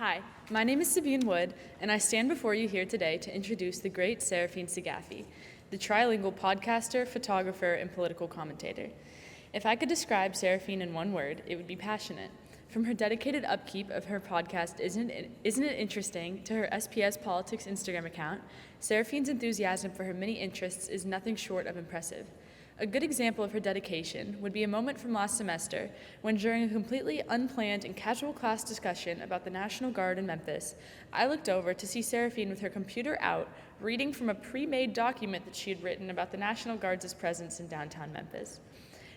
Hi, my name is Sabine Wood, and I stand before you here today to introduce the great Seraphine Saghafi, the trilingual podcaster, photographer, and political commentator. If I could describe Seraphine in one word, it would be passionate. From her dedicated upkeep of her podcast Isn't It Interesting to her SPS Politics Instagram account, Seraphine's enthusiasm for her many interests is nothing short of impressive. A good example of her dedication would be a moment from last semester when, during a completely unplanned and casual class discussion about the National Guard in Memphis, I looked over to see Seraphine with her computer out, reading from a pre-made document that she had written about the National Guard's presence in downtown Memphis.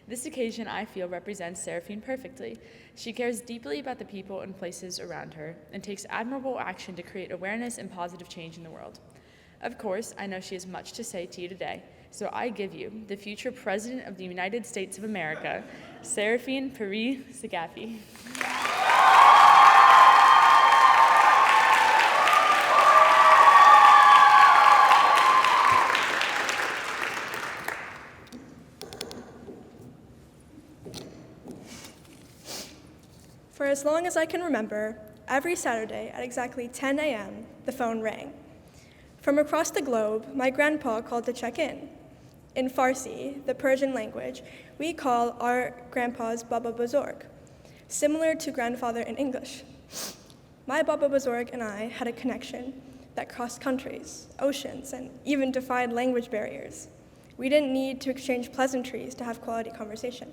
This occasion, I feel, represents Seraphine perfectly. She cares deeply about the people and places around her and takes admirable action to create awareness and positive change in the world. Of course, I know she has much to say to you today, so I give you the future President of the United States of America, Seraphine Paris Saghafi. For as long as I can remember, every Saturday at exactly 10 a.m., the phone rang. From across the globe, my grandpa called to check in. In Farsi, the Persian language, we call our grandpas Baba Buzorg, similar to grandfather in English. My Baba Buzorg and I had a connection that crossed countries, oceans, and even defied language barriers. We didn't need to exchange pleasantries to have quality conversation.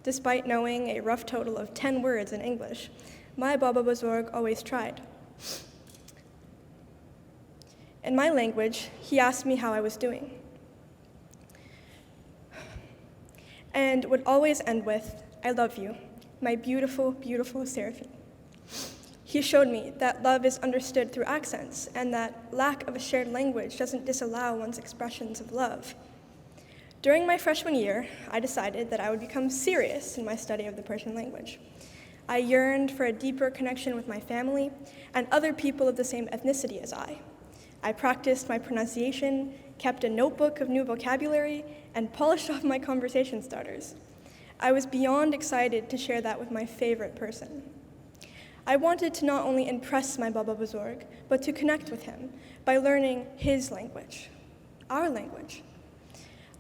Despite knowing a rough total of 10 words in English, my Baba Buzorg always tried. In my language, he asked me how I was doing, and would always end with, "I love you, my beautiful, beautiful Seraphine." He showed me that love is understood through accents, and that lack of a shared language doesn't disallow one's expressions of love. During my freshman year, I decided that I would become serious in my study of the Persian language. I yearned for a deeper connection with my family and other people of the same ethnicity as I. I practiced my pronunciation, kept a notebook of new vocabulary, and polished off my conversation starters. I was beyond excited to share that with my favorite person. I wanted to not only impress my Baba Buzorg, but to connect with him by learning his language, our language.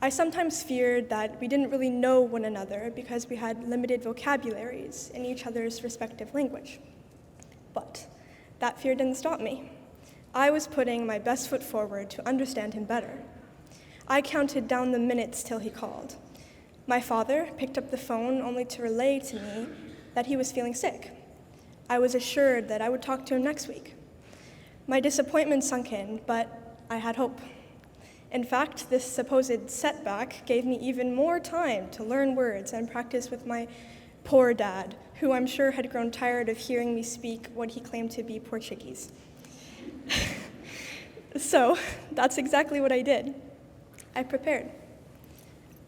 I sometimes feared that we didn't really know one another because we had limited vocabularies in each other's respective language. But that fear didn't stop me. I was putting my best foot forward to understand him better. I counted down the minutes till he called. My father picked up the phone only to relay to me that he was feeling sick. I was assured that I would talk to him next week. My disappointment sunk in, but I had hope. In fact, this supposed setback gave me even more time to learn words and practice with my poor dad, who I'm sure had grown tired of hearing me speak what he claimed to be Portuguese. So that's exactly what I did. I prepared.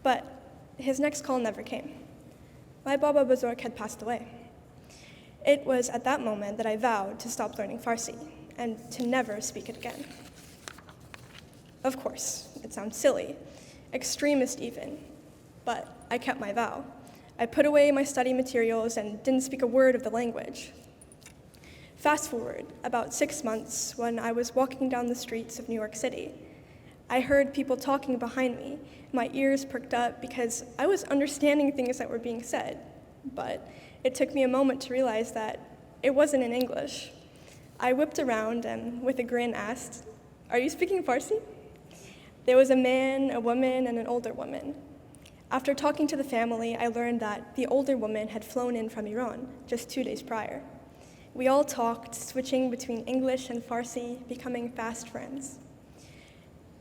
But his next call never came. My Baba Buzorg had passed away. It was at that moment that I vowed to stop learning Farsi and to never speak it again. Of course, it sounds silly, extremist even, but I kept my vow. I put away my study materials and didn't speak a word of the language. Fast forward about 6 months when I was walking down the streets of New York City. I heard people talking behind me. My ears perked up because I was understanding things that were being said, but it took me a moment to realize that it wasn't in English. I whipped around and with a grin asked, "Are you speaking Farsi?" There was a man, a woman, and an older woman. After talking to the family, I learned that the older woman had flown in from Iran just 2 days prior. We all talked, switching between English and Farsi, becoming fast friends.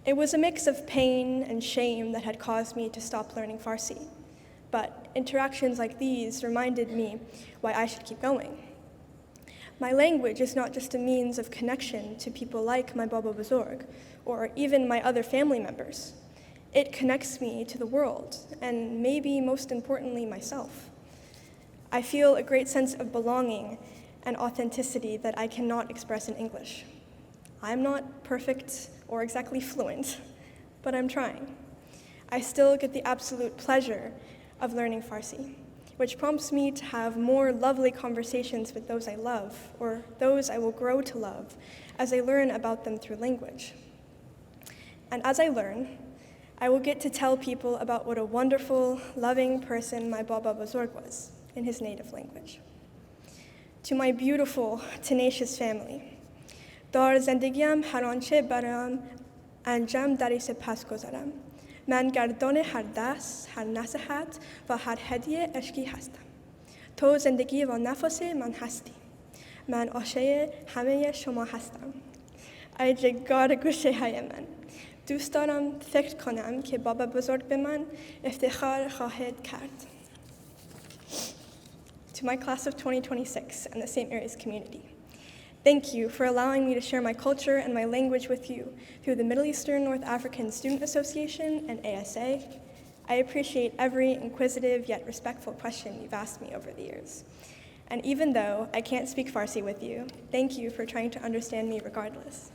It was a mix of pain and shame that had caused me to stop learning Farsi, but interactions like these reminded me why I should keep going. My language is not just a means of connection to people like my Baba Buzorg, or even my other family members. It connects me to the world, and maybe most importantly, myself. I feel a great sense of belonging and authenticity that I cannot express in English. I'm not perfect or exactly fluent, but I'm trying. I still get the absolute pleasure of learning Farsi. which prompts me to have more lovely conversations with those I love, or those I will grow to love, as I learn about them through language. And as I learn, I will get to tell people about what a wonderful, loving person my Baba Buzorg was in his native language. To my beautiful, tenacious family, dar zendagiyam har anche baram anjam dari sepas gozaram. من گردان هر دست، هر نصیحت و هر هدیه عشقی هستم. تو زندگی و نفس من هستی. من عاشق همه شما هستم. ای جگر گوشه های من. دوست دارم فکر کنم که بابا بزرگ به من افتخار خواهد کرد. To my class of 2026 and the St. Mary's community, thank you for allowing me to share my culture and my language with you through the Middle Eastern North African Student Association and ASA. I appreciate every inquisitive yet respectful question you've asked me over the years. And even though I can't speak Farsi with you, thank you for trying to understand me regardless.